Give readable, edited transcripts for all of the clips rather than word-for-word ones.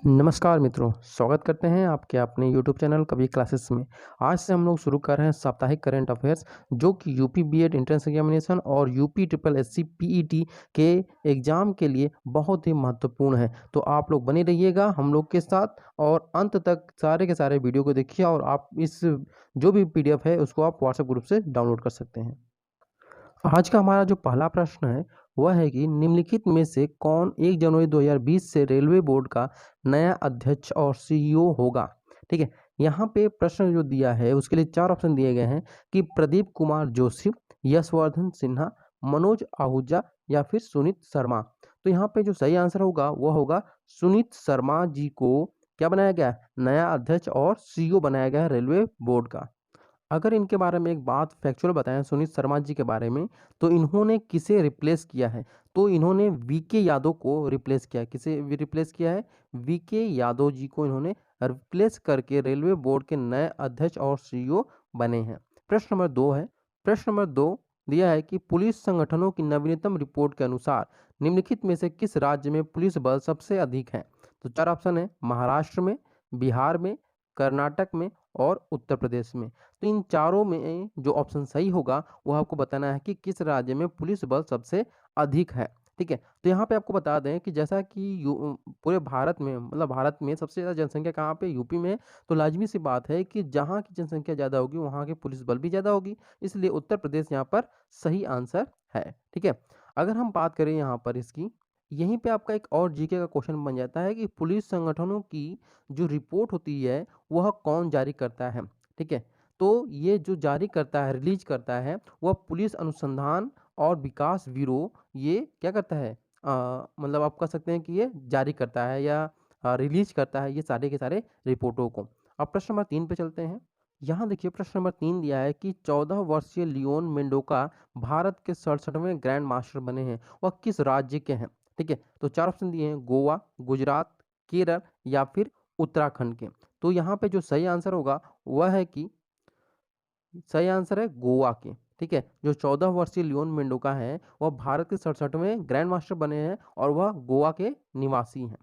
नमस्कार मित्रों, स्वागत करते हैं आपके अपने यूट्यूब चैनल कभी क्लासेस में। आज से हम लोग शुरू कर रहे हैं साप्ताहिक करंट अफेयर्स, जो कि यूपी बीएड एंट्रेंस एग्जामिनेशन और यूपी ट्रिपल एससी पीईटी के एग्ज़ाम के लिए बहुत ही महत्वपूर्ण है। तो आप लोग बने रहिएगा हम लोग के साथ और अंत तक सारे के सारे वीडियो को देखिए और आप इस जो भी पीडीएफ है उसको आप व्हाट्सएप ग्रुप से डाउनलोड कर सकते हैं। आज का हमारा जो पहला प्रश्न है वह है कि निम्नलिखित में से कौन 1 जनवरी 2020 से रेलवे बोर्ड का नया अध्यक्ष और सीईओ होगा। ठीक है, यहाँ पे प्रश्न जो दिया है उसके लिए 4 ऑप्शन दिए गए हैं कि प्रदीप कुमार जोशी, यशवर्धन सिन्हा, मनोज आहूजा या फिर सुनीत शर्मा। तो यहाँ पे जो सही आंसर होगा वह होगा सुनीत शर्मा जी को क्या बनाया गया है, नया अध्यक्ष और सीईओ बनाया गया है रेलवे बोर्ड का। अगर इनके बारे में एक बात फैक्चुअल बताएं सुनीत शर्मा जी के बारे में, तो इन्होंने किसे रिप्लेस किया है, तो इन्होंने वीके यादव को रिप्लेस किया है। किसे रिप्लेस किया है, वीके यादव जी को इन्होंने रिप्लेस करके रेलवे बोर्ड के नए अध्यक्ष और सीईओ बने हैं। प्रश्न नंबर 2 है, प्रश्न नंबर 2 दिया है कि पुलिस संगठनों की नवीनतम रिपोर्ट के अनुसार निम्नलिखित में से किस राज्य में पुलिस बल सबसे अधिक है। तो 4 ऑप्शन है, महाराष्ट्र में, बिहार में, कर्नाटक में और उत्तर प्रदेश में। तो इन चारों में जो ऑप्शन सही होगा वो आपको बताना है कि किस राज्य में पुलिस बल सबसे अधिक है। ठीक है, तो यहाँ पे आपको बता दें कि जैसा कि पूरे भारत में मतलब भारत में सबसे ज़्यादा जनसंख्या कहाँ पे, यूपी में है। तो लाजमी सी बात है कि जहाँ की जनसंख्या ज़्यादा होगी वहाँ के पुलिस बल भी ज़्यादा होगी, इसलिए उत्तर प्रदेश यहाँ पर सही आंसर है। ठीक है, अगर हम बात करें यहाँ पर इसकी, यहीं पे आपका एक और जीके का क्वेश्चन बन जाता है कि पुलिस संगठनों की जो रिपोर्ट होती है वह कौन जारी करता है। ठीक है, तो ये जो जारी करता है, रिलीज करता है, वह पुलिस अनुसंधान और विकास ब्यूरो ये क्या करता है, मतलब आप कह सकते हैं कि ये जारी करता है या रिलीज करता है ये सारे के सारे रिपोर्टों को। अब प्रश्न नंबर 3 पे चलते हैं। यहाँ देखिए प्रश्न नंबर 3 दिया है कि 14 वर्षीय लियोन मेंडोका भारत के 67वें ग्रैंड मास्टर बने हैं, वह किस राज्य के हैं। ठीक है, तो 4 ऑप्शन दिए हैं, गोवा, गुजरात, केरल या फिर उत्तराखंड के। तो यहाँ पे जो सही आंसर होगा वह है कि सही आंसर है गोवा के। ठीक है, जो 14 वर्षीय लियोन मेंडोका हैं वह भारत के 67वें ग्रैंड मास्टर बने हैं और वह गोवा के निवासी हैं।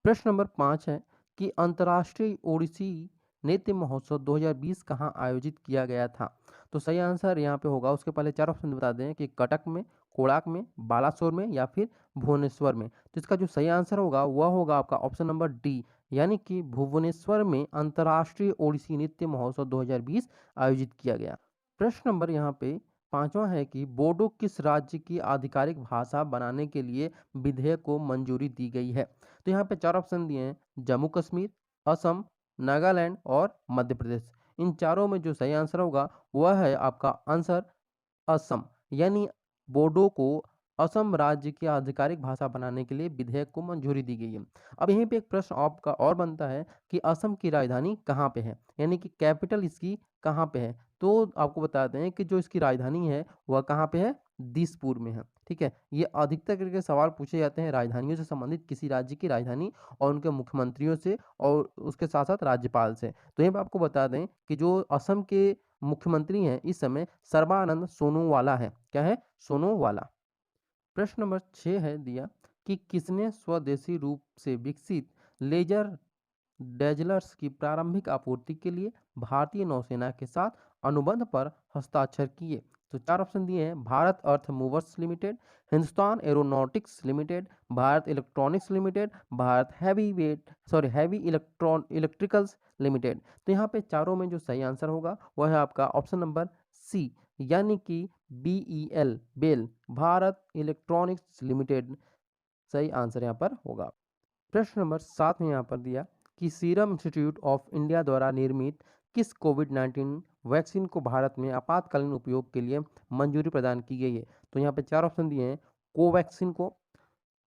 प्रश्न नंबर 5 है कि अंतर्राष्ट्रीय ओडिसी नृत्य महोत्सव 2020 कहाँ आयोजित किया गया था। तो सही आंसर यहाँ पे होगा, उसके पहले 4 ऑप्शन बता दें कि कटक में, कोणार्क में, बालासोर में या फिर भुवनेश्वर में। तो इसका जो सही आंसर होगा वह होगा आपका ऑप्शन नंबर डी, यानी कि भुवनेश्वर में अंतर्राष्ट्रीय ओडिसी नृत्य महोत्सव 2020 आयोजित किया गया। प्रश्न नंबर यहाँ पे 5वां है कि बोडो किस राज्य की आधिकारिक भाषा बनाने के लिए विधेयक को मंजूरी दी गई है। तो यहाँ पे 4 ऑप्शन दिए हैं, जम्मू कश्मीर, असम, नागालैंड और मध्य प्रदेश। इन चारों में जो सही आंसर होगा वह है आपका आंसर असम, यानी बोडो को असम राज्य की आधिकारिक भाषा बनाने के लिए विधेयक को मंजूरी दी गई है। अब यहीं पे एक प्रश्न आपका और बनता है कि असम की राजधानी कहाँ पे है, यानी कि कैपिटल इसकी कहाँ पे है। तो आपको बताते हैं कि जो इसकी राजधानी है वह कहाँ पे है, दिसपुर में है। ठीक है, ये अधिकतर करके सवाल पूछे जाते हैं राजधानियों से संबंधित, किसी राज्य की राजधानी और उनके मुख्यमंत्रियों से और उसके साथ साथ राज्यपाल से। तो यहीं पे आपको बता दें कि जो असम के मुख्यमंत्री हैं इस समय सर्बानंद सोनोवाला है। क्या है, सोनोवाला। प्रश्न नंबर 6 है दिया कि किसने स्वदेशी रूप से विकसित लेजर डैजलर्स की प्रारंभिक आपूर्ति के लिए भारतीय नौसेना के साथ अनुबंध पर हस्ताक्षर किए। तो 4 ऑप्शन दिए हैं, Bharat earth movers limited, Hindustan aeronautics limited, Bharat electronics limited, Bharat heavy electricals limited. तो यहाँ पे चारों में जो सही आंसर होगा वह है आपका ऑप्शन नंबर सी, यानी कि BEL BEL, Bharat electronics limited सही आंसर यहाँ पर होगा। प्रश्न नंबर 7 में यहाँ पर दिया कि सीरम इंस्टीट्यूट ऑफ इंडिया द्वारा निर्मित किस कोविड-19 वैक्सीन को भारत में आपातकालीन उपयोग के लिए मंजूरी प्रदान की गई है। तो यहाँ पे 4 ऑप्शन दिए हैं, कोवैक्सीन को,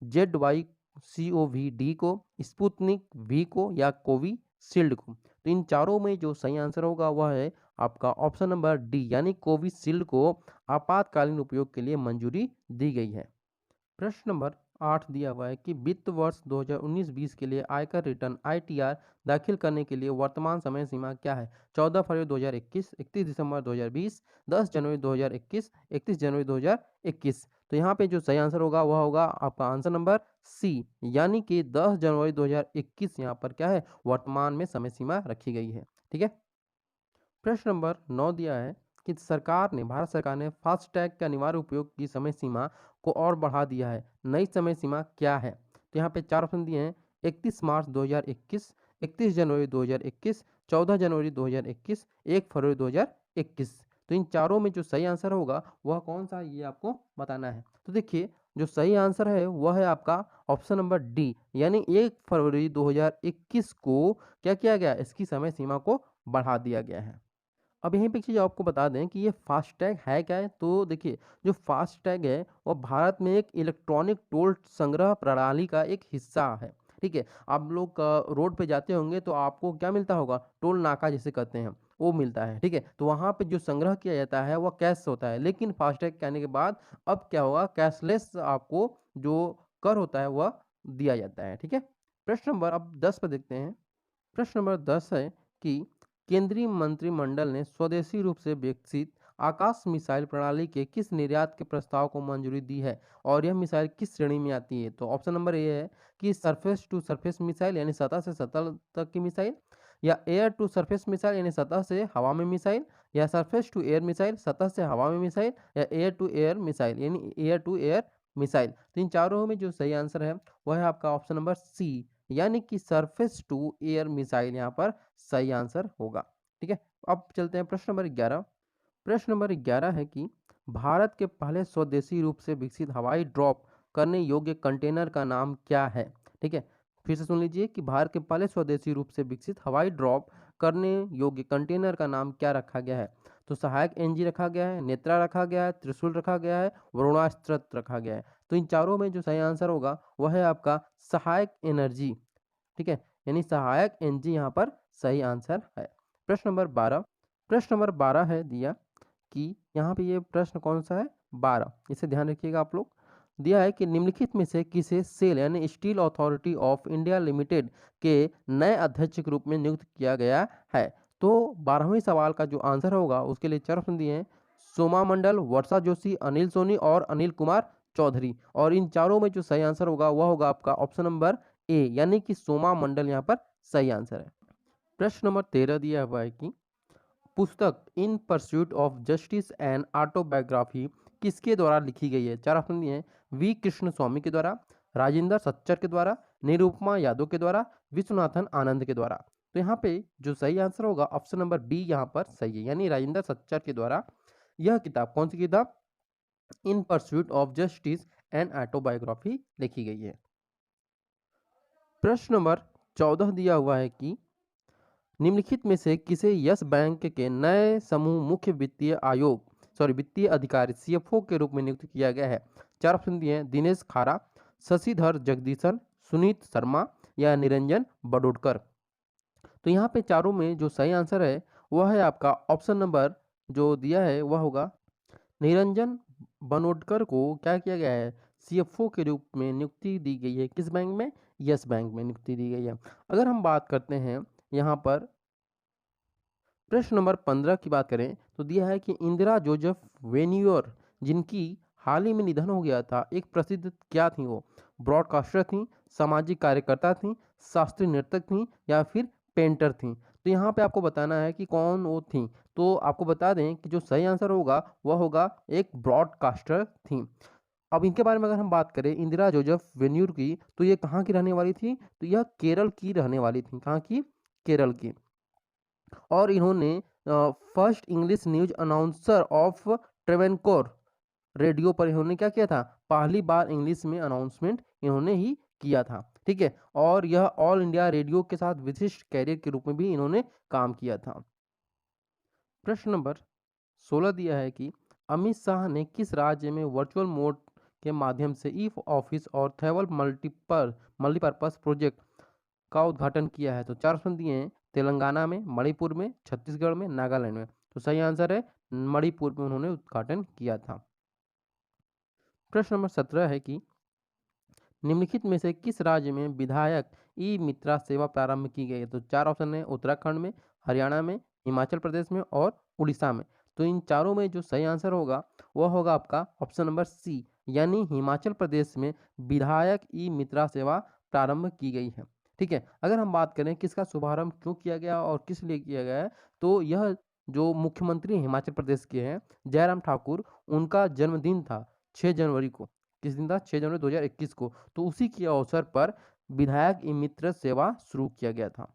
ZYCOV-D को, स्पुतनिक V को या कोविशील्ड को। तो इन चारों में जो सही आंसर होगा वह है आपका ऑप्शन नंबर डी, यानी कोविशील्ड को आपातकालीन उपयोग के लिए मंजूरी दी गई है। प्रश्न नंबर 8 दिया हुआ है कि वित्त वर्ष 2019-20 के लिए आयकर रिटर्न ITR दाखिल करने के लिए वर्तमान समय सीमा क्या है। 14 फरवरी 2021, 31 दिसंबर 2020, 10 जनवरी 2021, 31 जनवरी 2021। तो यहाँ पे जो सही आंसर होगा वह होगा आपका आंसर नंबर सी, यानी कि 10 जनवरी 2021 यहाँ पर क्या है, वर्तमान में समय सीमा रखी गई है। ठीक है। प्रश्न नंबर 9 दिया है कि भारत सरकार ने फास्टैग के अनिवार्य उपयोग की समय सीमा को और बढ़ा दिया है। नई समय सीमा क्या है? तो यहाँ पे 4 ऑप्शन दिए हैं: 31 मार्च 2021, 31 जनवरी 2021, 14 जनवरी 2021, 1 फरवरी 2021। तो इन चारों में जो सही आंसर होगा वह कौन सा है, ये आपको बताना है। तो देखिए, जो सही आंसर है वह है आपका ऑप्शन नंबर डी, यानी 1 फरवरी 2021 को क्या किया गया, इसकी समय सीमा को बढ़ा दिया गया है। अब यहीं पे एक चीज़ आपको बता दें कि ये फास्टैग है क्या है? तो देखिए, जो फास्टैग है वो भारत में एक इलेक्ट्रॉनिक टोल संग्रह प्रणाली का एक हिस्सा है। ठीक है, आप लोग रोड पे जाते होंगे तो आपको क्या मिलता होगा, टोल नाका जिसे कहते हैं वो मिलता है। ठीक है, तो वहाँ पे जो संग्रह किया जाता है वह कैश होता है, लेकिन फास्टैग के आने के बाद अब क्या होगा, कैशलेस आपको जो कर होता है वह दिया जाता है। ठीक है। प्रश्न नंबर अब 10 पर देखते हैं। प्रश्न नंबर 10 है कि केंद्रीय मंत्रिमंडल ने स्वदेशी रूप से विकसित आकाश मिसाइल प्रणाली के किस निर्यात के प्रस्ताव को मंजूरी दी है, और यह मिसाइल किस श्रेणी में आती है? तो ऑप्शन नंबर ए है कि सरफेस टू सरफेस मिसाइल यानी सतह से सतह तक की मिसाइल, या एयर टू सरफेस मिसाइल यानी सतह से हवा में मिसाइल, या सरफेस टू एयर मिसाइल सतह से हवा में मिसाइल, या एयर टू एयर मिसाइल यानी एयर टू एयर मिसाइल। तो इन चारों में जो सही आंसर है वह है आपका ऑप्शन नंबर सी, यानी कि सरफेस टू एयर मिसाइल यहाँ पर सही आंसर होगा। ठीक है। अब चलते हैं प्रश्न नंबर 11। प्रश्न नंबर 11 है कि भारत के पहले स्वदेशी रूप से विकसित हवाई ड्रॉप करने योग्य कंटेनर का नाम क्या है? ठीक है, फिर से सुन लीजिए कि भारत के पहले स्वदेशी रूप से विकसित हवाई ड्रॉप करने योग्य कंटेनर का नाम क्या रखा गया है? तो सहायक एनजी रखा गया है, नेत्रा रखा गया है, त्रिशूल रखा गया है, वरुणास्त्र रखा गया है। तो इन चारों में जो सही आंसर होगा वह है आपका सहायक एनर्जी। ठीक है, यानी सहायक एनजी यहाँ पर सही आंसर है। प्रश्न नंबर 12। प्रश्न नंबर 12 है दिया कि यहाँ पे ये प्रश्न कौन सा है, 12, इसे ध्यान रखिएगा आप लोग। दिया है कि निम्नलिखित में से किसे सेल यानी steel authority of India limited के नए अध्यक्ष के रूप में नियुक्त किया गया है? तो 12वें सवाल का जो आंसर होगा उसके लिए 4 ऑप्शन दिए हैं: सोमा मंडल, वर्षा जोशी, अनिल सोनी और अनिल कुमार चौधरी। और इन चारों में जो सही आंसर होगा वह होगा आपका ऑप्शन नंबर ए, यानी कि सोमा मंडल यहाँ पर सही आंसर है। प्रश्न नंबर 13 दिया हुआ है कि पुस्तक in pursuit of justice and autobiography किसके द्वारा लिखी गई है? 4 ऑप्शन दिए हैं: वी कृष्ण स्वामी के द्वारा, राजेंद्र सच्चर के द्वारा, निरुपमा यादव के द्वारा, विश्वनाथन आनंद के द्वारा। तो यहाँ पे जो सही आंसर होगा ऑप्शन नंबर बी यहाँ पर सही है, यानी राजेंद्र सच्चर के द्वारा यह किताब, कौन सी किताब, in pursuit of justice and autobiography लिखी गई है। प्रश्न नंबर 14 दिया हुआ है कि निम्नलिखित में से किसे यस बैंक के नए समूह मुख्य वित्तीय अधिकारी सीएफओ के रूप में नियुक्त किया गया है? 4 ऑप्शन दिए हैं: दिनेश खारा, शशिधर जगदीशन, सुनीत शर्मा या निरंजन बडोदकर। तो यहाँ पे चारों में जो सही आंसर है वह है आपका ऑप्शन नंबर जो दिया है वह होगा निरंजन बनोडकर को क्या किया गया है, सीएफओ के रूप में नियुक्ति दी गई है। किस बैंक में? यस बैंक में नियुक्ति दी गई है। अगर हम बात करते हैं यहाँ पर प्रश्न नंबर 15 की बात करें तो दिया है कि इंदिरा जोसेफ वेन्यूअर, जिनकी हाल ही में निधन हो गया था, एक प्रसिद्ध क्या थी वो? ब्रॉडकास्टर थी, सामाजिक कार्यकर्ता थी, शास्त्रीय नर्तक थी या फिर पेंटर थी? तो यहाँ पे आपको बताना है कि कौन वो थी। तो आपको बता दें कि जो सही आंसर होगा वह होगा एक ब्रॉडकास्टर थी। अब इनके बारे में अगर हम बात करें इंदिरा जोसेफ वेन्यूर की, तो ये कहाँ की रहने वाली थी? तो यह केरल की रहने वाली थी। कहाँ की? केरल की। और इन्होंने first English news announcer of Travancore radio पर इन्होंने क्या किया था, पहली बार इंग्लिश में अनाउंसमेंट इन्होंने ही किया था। ठीक है, और यह ऑल इंडिया रेडियो के साथ विशिष्ट कैरियर के रूप में भी इन्होंने काम किया था। प्रश्न नंबर 16 दिया है कि अमित शाह ने किस राज्य में वर्चुअल मोड के माध्यम से ई ऑफिस और ट्रैवल मल्टीपर्पज प्रोजेक्ट का उद्घाटन किया है? तो 4 ऑप्शन दिए हैं: तेलंगाना में, मणिपुर में, छत्तीसगढ़ में, नागालैंड में। तो सही आंसर है मणिपुर में उन्होंने उद्घाटन किया था। प्रश्न नंबर 17 है कि निम्नलिखित में से किस राज्य में विधायक ई मित्रा सेवा प्रारंभ की गई है? तो 4 ऑप्शन है: उत्तराखंड में, हरियाणा में, हिमाचल प्रदेश में और उड़ीसा में। तो इन चारों में जो सही आंसर होगा वह होगा आपका ऑप्शन नंबर सी, यानी हिमाचल प्रदेश में विधायक ई मित्रा सेवा प्रारंभ की गई है। ठीक है, अगर हम बात करें किसका शुभारंभ क्यों किया गया और किस लिए किया गया है, तो यह जो मुख्यमंत्री हिमाचल प्रदेश के हैं जयराम ठाकुर, उनका जन्मदिन था 6 जनवरी को। किस दिन था? 6 जनवरी 2021 को। तो उसी के अवसर पर विधायक ई मित्र सेवा शुरू किया गया था।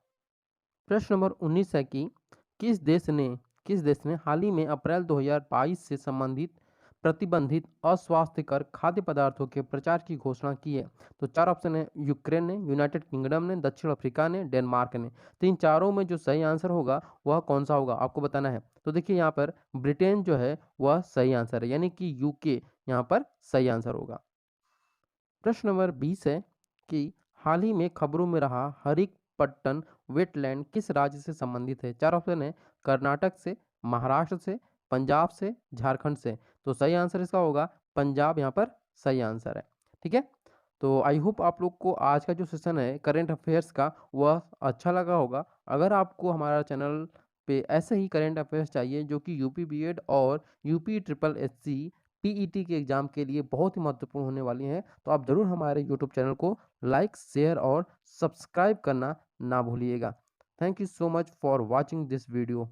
प्रश्न नंबर 19 है कि किस देश ने हाल ही में अप्रैल 2022 से संबंधित प्रतिबंधित अस्वास्थ्यकर खाद्य पदार्थों के प्रचार की घोषणा की है? तो 4 ऑप्शन है, यूक्रेन ने, यूनाइटेड किंगडम ने, दक्षिण अफ्रीका ने, डेनमार्क ने। तो इन चारों में जो सही आंसर होगा वह कौन सा होगा आपको बताना है। तो देखिए यहाँ पर ब्रिटेन जो है वह सही आंसर है, यानी कि यूके यहाँ पर सही आंसर होगा। प्रश्न नंबर 20 है कि हाल ही में खबरों में रहा हरिकपट्टन वेटलैंड किस राज्य से संबंधित है? 4 ऑप्शन है, कर्नाटक से, महाराष्ट्र से, पंजाब से, झारखंड से। तो सही आंसर इसका होगा पंजाब, यहाँ पर सही आंसर है। ठीक है, तो आई होप आप लोग को आज का जो सेशन है करेंट अफेयर्स का वह अच्छा लगा होगा। अगर आपको हमारा चैनल पे ऐसे ही करेंट अफेयर्स चाहिए जो कि यूपी बीएड और यूपी ट्रिपल एससी पीईटी के एग्जाम के लिए बहुत ही महत्वपूर्ण होने वाली हैं, तो आप ज़रूर हमारे यूट्यूब चैनल को लाइक, शेयर और सब्सक्राइब करना ना भूलिएगा। Thank you so much for watching this video.